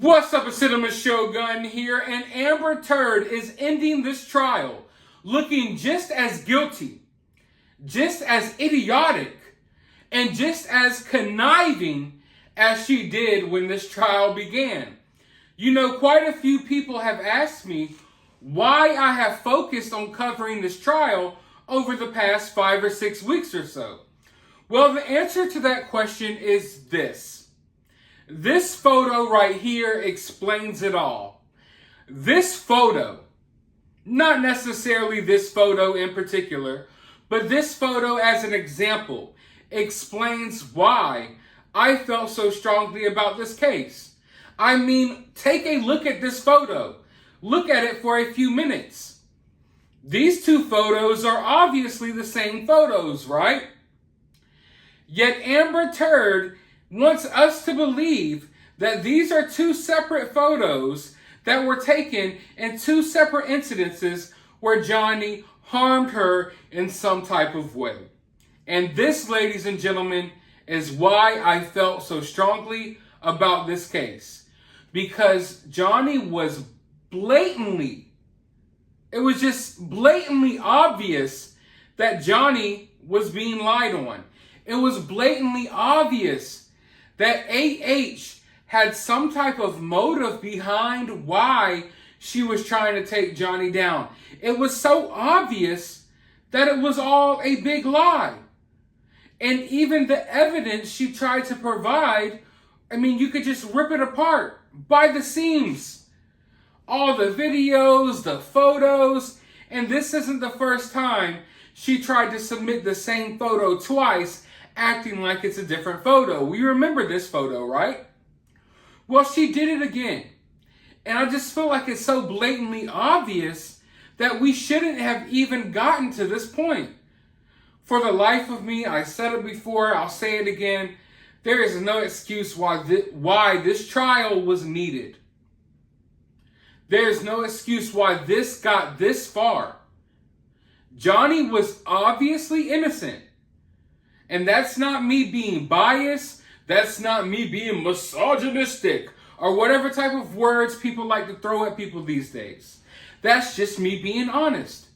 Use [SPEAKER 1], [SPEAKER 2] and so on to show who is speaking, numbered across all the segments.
[SPEAKER 1] What's up, a Cinema Shogun here, and Amber Turd is ending this trial looking just as guilty, just as idiotic, and just as conniving as she did when this trial began. You know, quite a few people have asked me why I have focused on covering this trial over the past 5 or 6 weeks or so. Well, the answer to that question is this. This photo right here explains it all. This photo, not necessarily this photo in particular, but this photo as an example explains why I felt so strongly about this case. I mean, take a look at this photo. Look at it for a few minutes. These two photos are obviously the same photos, right? Yet Amber Turd wants us to believe that these are two separate photos that were taken in two separate incidences where Johnny harmed her in some type of way. And this, ladies and gentlemen, is why I felt so strongly about this case. Because Johnny was it was just blatantly obvious that Johnny was being lied on. It was blatantly obvious that AH had some type of motive behind why she was trying to take Johnny down. It was so obvious that it was all a big lie. And even the evidence she tried to provide, I mean, you could just rip it apart by the seams. All the videos, the photos, and this isn't the first time she tried to submit the same photo twice, acting like it's a different photo. We remember this photo, right? Well, she did it again. And I just feel like it's so blatantly obvious that we shouldn't have even gotten to this point. For the life of me, I said it before, I'll say it again, there is no excuse why this trial was needed. There's no excuse why this got this far. Johnny was obviously innocent. And that's not me being biased. That's not me being misogynistic or whatever type of words people like to throw at people these days. That's just me being honest.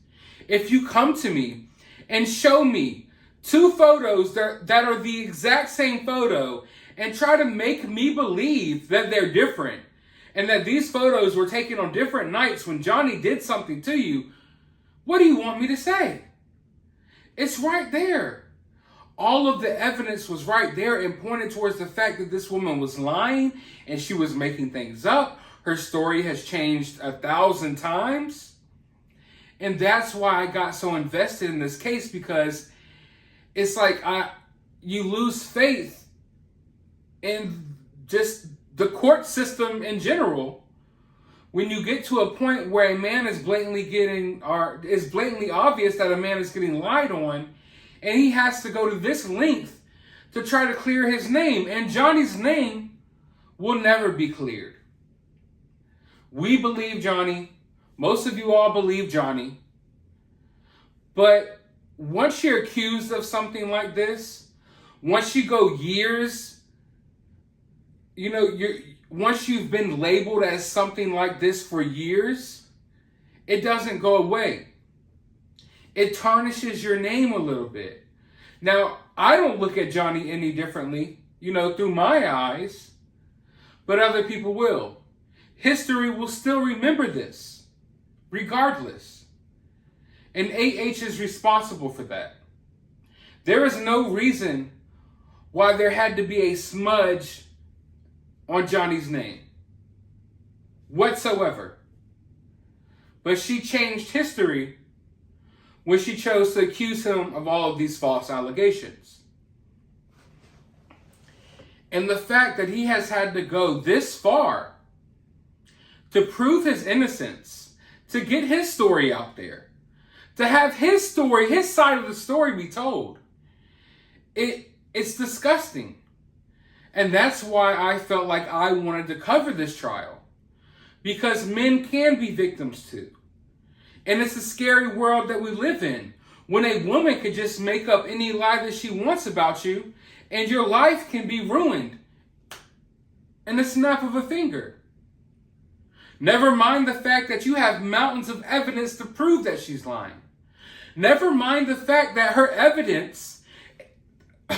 [SPEAKER 1] If you come to me and show me two photos that are the exact same photo and try to make me believe that they're different and that these photos were taken on different nights when Johnny did something to you, what do you want me to say? It's right there. All of the evidence was right there and pointed towards the fact that this woman was lying and she was making things up. Her story has changed 1,000 times. And that's why I got so invested in this case, because it's like you lose faith in just the court system in general when you get to a point where a man is it's blatantly obvious that a man is getting lied on. And he has to go to this length to try to clear his name. And Johnny's name will never be cleared. We believe Johnny. Most of you all believe Johnny. But once you're accused of something like this, once you go years, once you've been labeled as something like this for years, it doesn't go away. It tarnishes your name a little bit. Now, I don't look at Johnny any differently, through my eyes, but other people will. History will still remember this, regardless. And AH is responsible for that. There is no reason why there had to be a smudge on Johnny's name, whatsoever. But she changed history when she chose to accuse him of all of these false allegations. And the fact that he has had to go this far to prove his innocence, to get his story out there, to have his story, his side of the story be told, it's disgusting. And that's why I felt like I wanted to cover this trial. Because men can be victims too. And it's a scary world that we live in, when a woman could just make up any lie that she wants about you, and your life can be ruined in the snap of a finger. Never mind the fact that you have mountains of evidence to prove that she's lying. Never mind the fact that her evidence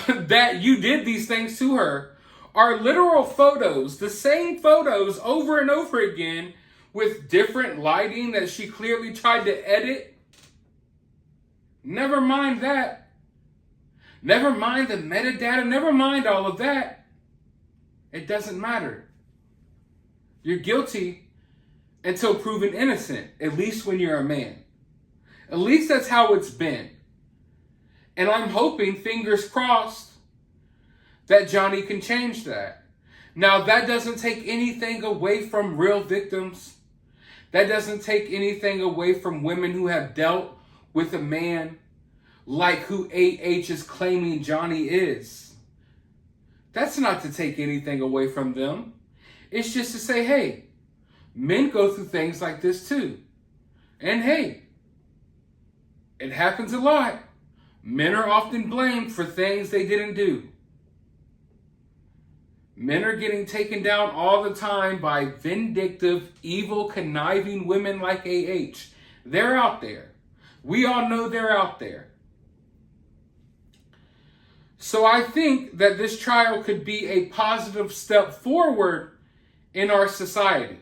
[SPEAKER 1] that you did these things to her are literal photos, the same photos over and over again with different lighting that she clearly tried to edit. Never mind that. Never mind the metadata. Never mind all of that. It doesn't matter. You're guilty until proven innocent, at least when you're a man. At least that's how it's been. And I'm hoping, fingers crossed, that Johnny can change that. Now, that doesn't take anything away from real victims. That doesn't take anything away from women who have dealt with a man like who AH is claiming Johnny is. That's not to take anything away from them. It's just to say, hey, men go through things like this too. And hey, it happens a lot. Men are often blamed for things they didn't do. Men are getting taken down all the time by vindictive, evil, conniving women like AH. They're out there. We all know they're out there. So I think that this trial could be a positive step forward in our society.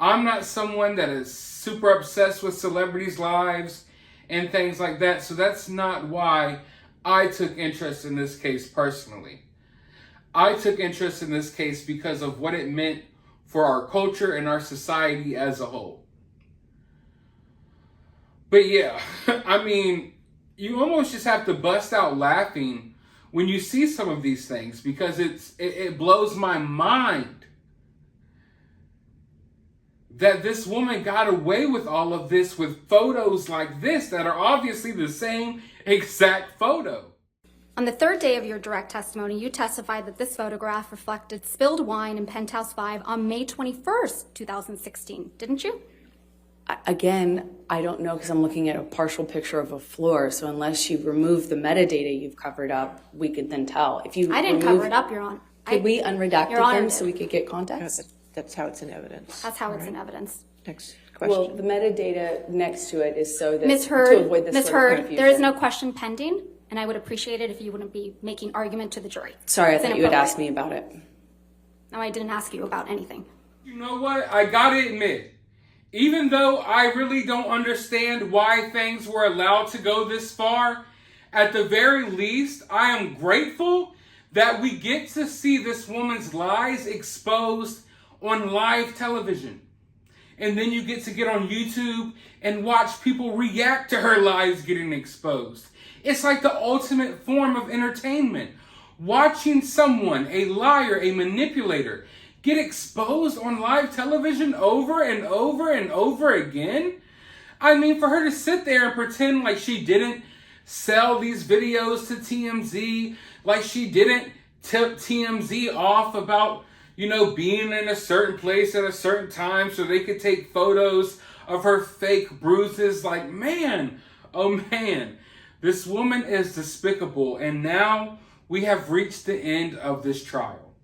[SPEAKER 1] I'm not someone that is super obsessed with celebrities' lives and things like that, so that's not why I took interest in this case personally. I took interest in this case because of what it meant for our culture and our society as a whole. But yeah, I mean, you almost just have to bust out laughing when you see some of these things because it blows my mind that this woman got away with all of this with photos like this that are obviously the same exact photo.
[SPEAKER 2] On the third day of your direct testimony, you testified that this photograph reflected spilled wine in Penthouse 5 on May 21st, 2016, didn't you?
[SPEAKER 3] Again, I don't know because I'm looking at a partial picture of a floor, so unless you remove the metadata you've covered up, we could then tell. If you
[SPEAKER 2] I didn't cover it up, Your Honor.
[SPEAKER 3] Could we unredact them so we could get context?
[SPEAKER 4] That's how it's in evidence.
[SPEAKER 2] That's how it's in evidence.
[SPEAKER 4] Next question.
[SPEAKER 3] Well, the metadata next to it is so that
[SPEAKER 2] Ms.
[SPEAKER 3] to
[SPEAKER 2] Heard,
[SPEAKER 3] avoid this
[SPEAKER 2] Ms.
[SPEAKER 3] sort of
[SPEAKER 2] Heard,
[SPEAKER 3] confusion.
[SPEAKER 2] there is no question pending, and I would appreciate it if you wouldn't be making argument to the jury.
[SPEAKER 3] Sorry, I
[SPEAKER 2] It's
[SPEAKER 3] thought you had
[SPEAKER 2] inappropriate.
[SPEAKER 3] asked me about it.
[SPEAKER 2] No, I didn't ask you about anything.
[SPEAKER 1] You know what? I gotta admit, even though I really don't understand why things were allowed to go this far, at the very least, I am grateful that we get to see this woman's lies exposed on live television. And then you get to get on YouTube and watch people react to her lies getting exposed. It's like the ultimate form of entertainment. Watching someone, a liar, a manipulator, get exposed on live television over and over and over again. I mean, for her to sit there and pretend like she didn't sell these videos to TMZ, like she didn't tip TMZ off about, being in a certain place at a certain time so they could take photos of her fake bruises. Like, man, oh man, this woman is despicable. And now we have reached the end of this trial.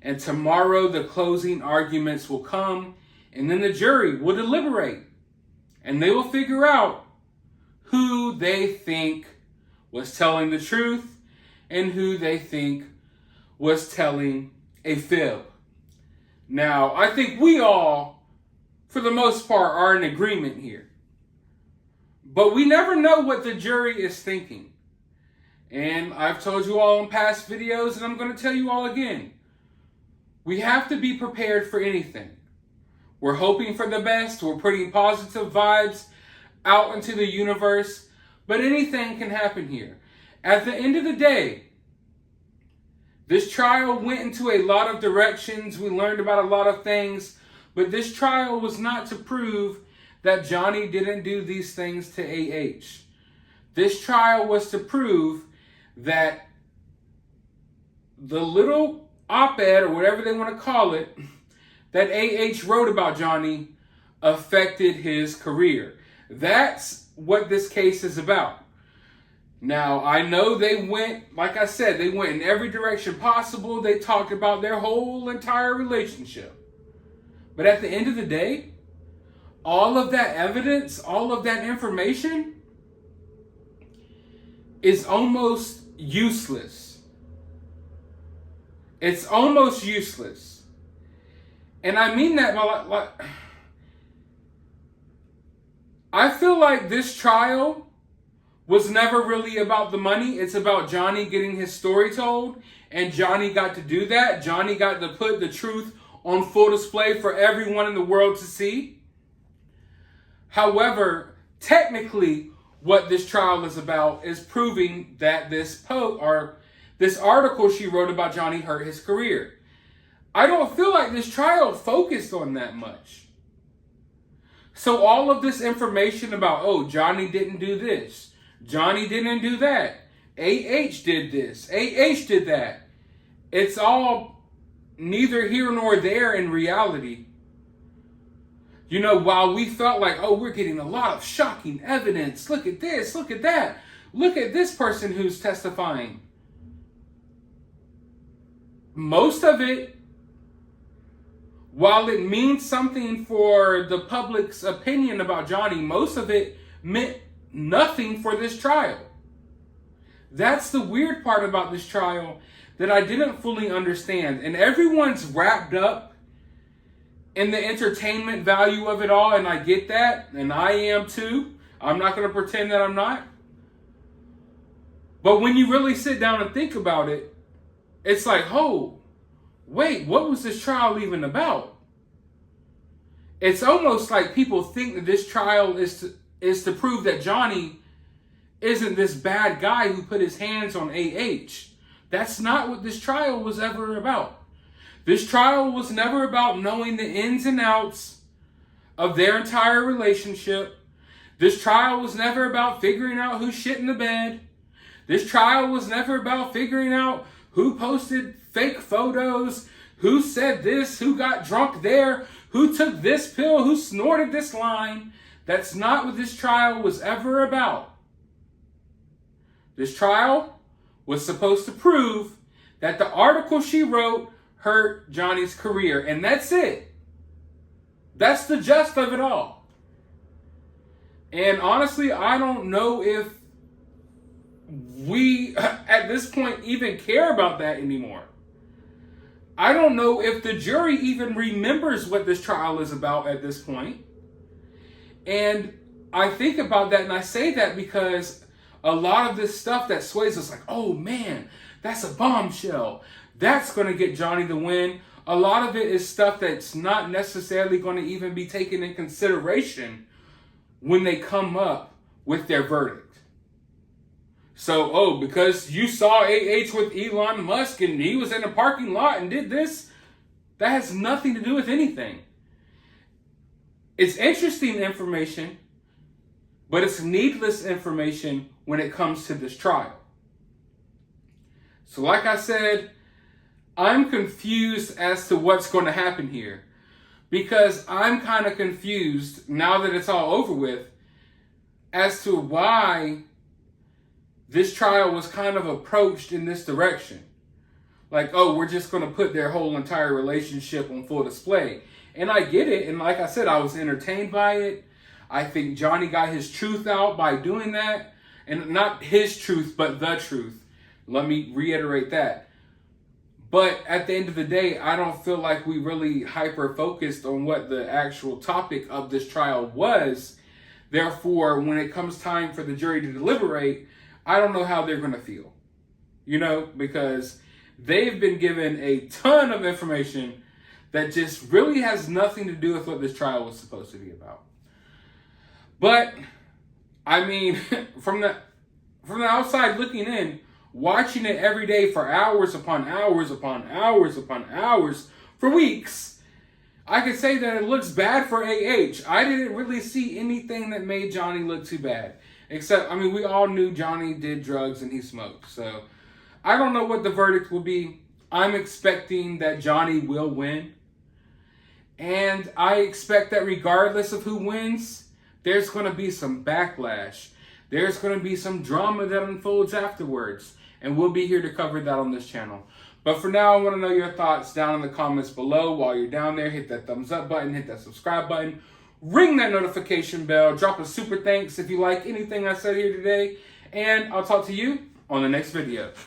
[SPEAKER 1] And tomorrow the closing arguments will come, and then the jury will deliberate. And they will figure out who they think was telling the truth and who they think was telling a fib. Now, I think we all, for the most part, are in agreement here. But we never know what the jury is thinking. And I've told you all in past videos, and I'm going to tell you all again. We have to be prepared for anything. We're hoping for the best. We're putting positive vibes out into the universe. But anything can happen here. At the end of the day, this trial went into a lot of directions. We learned about a lot of things. But this trial was not to prove that Johnny didn't do these things to AH. This trial was to prove that the little op-ed, or whatever they want to call it, that AH wrote about Johnny affected his career. That's what this case is about. Now, I know they went, like I said, they went in every direction possible. They talked about their whole entire relationship. But at the end of the day, all of that evidence, all of that information is almost useless. It's almost useless. And I mean that by I feel like this trial was never really about the money. It's about Johnny getting his story told. And Johnny got to do that. Johnny got to put the truth on full display for everyone in the world to see. However, technically, what this trial is about is proving that this article she wrote about Johnny hurt his career. I don't feel like this trial focused on that much. So all of this information about, oh, Johnny didn't do this, Johnny didn't do that, AH did this, AH did that. It's all neither here nor there in reality. You know, while we felt like, oh, we're getting a lot of shocking evidence. Look at this, look at that. Look at this person who's testifying. Most of it, while it means something for the public's opinion about Johnny, most of it meant nothing for this trial. That's the weird part about this trial that I didn't fully understand. And everyone's wrapped up in the entertainment value of it all, and I get that, and I am too. I'm not going to pretend that I'm not. But when you really sit down and think about it, it's like, oh, wait, what was this trial even about? It's almost like people think that this trial is to prove that Johnny isn't this bad guy who put his hands on AH. That's not what this trial was ever about. This trial was never about knowing the ins and outs of their entire relationship. This trial was never about figuring out who shit in the bed. This trial was never about figuring out who posted fake photos, who said this, who got drunk there, who took this pill, who snorted this line. That's not what this trial was ever about. This trial was supposed to prove that the article she wrote hurt Johnny's career, and that's it. That's the gist of it all. And honestly, I don't know if we, at this point, even care about that anymore. I don't know if the jury even remembers what this trial is about at this point. And I think about that, and I say that because a lot of this stuff that sways us like, oh man, that's a bombshell. That's going to get Johnny the win. A lot of it is stuff that's not necessarily going to even be taken in consideration when they come up with their verdict. So, oh, because you saw AH with Elon Musk and he was in a parking lot and did this, that has nothing to do with anything. It's interesting information, but it's needless information when it comes to this trial. So like I said, I'm confused as to what's going to happen here. Because I'm kind of confused, now that it's all over with, as to why this trial was kind of approached in this direction. Like, oh, we're just going to put their whole entire relationship on full display. And I get it, and like I said, I was entertained by it. I think Johnny got his truth out by doing that. And not his truth, but the truth. Let me reiterate that. But at the end of the day, I don't feel like we really hyper-focused on what the actual topic of this trial was. Therefore, when it comes time for the jury to deliberate, I don't know how they're going to feel. You know, because they've been given a ton of information that just really has nothing to do with what this trial was supposed to be about. But, I mean, from the outside looking in, watching it every day for hours upon hours upon hours upon hours for weeks, I could say that it looks bad for AH. I didn't really see anything that made Johnny look too bad. Except, I mean, we all knew Johnny did drugs and he smoked. So, I don't know what the verdict will be. I'm expecting that Johnny will win. And I expect that regardless of who wins, there's going to be some backlash. There's going to be some drama that unfolds afterwards. And we'll be here to cover that on this channel. But for now, I want to know your thoughts down in the comments below. While you're down there, hit that thumbs up button, hit that subscribe button, ring that notification bell, drop a super thanks if you like anything I said here today, and I'll talk to you on the next video.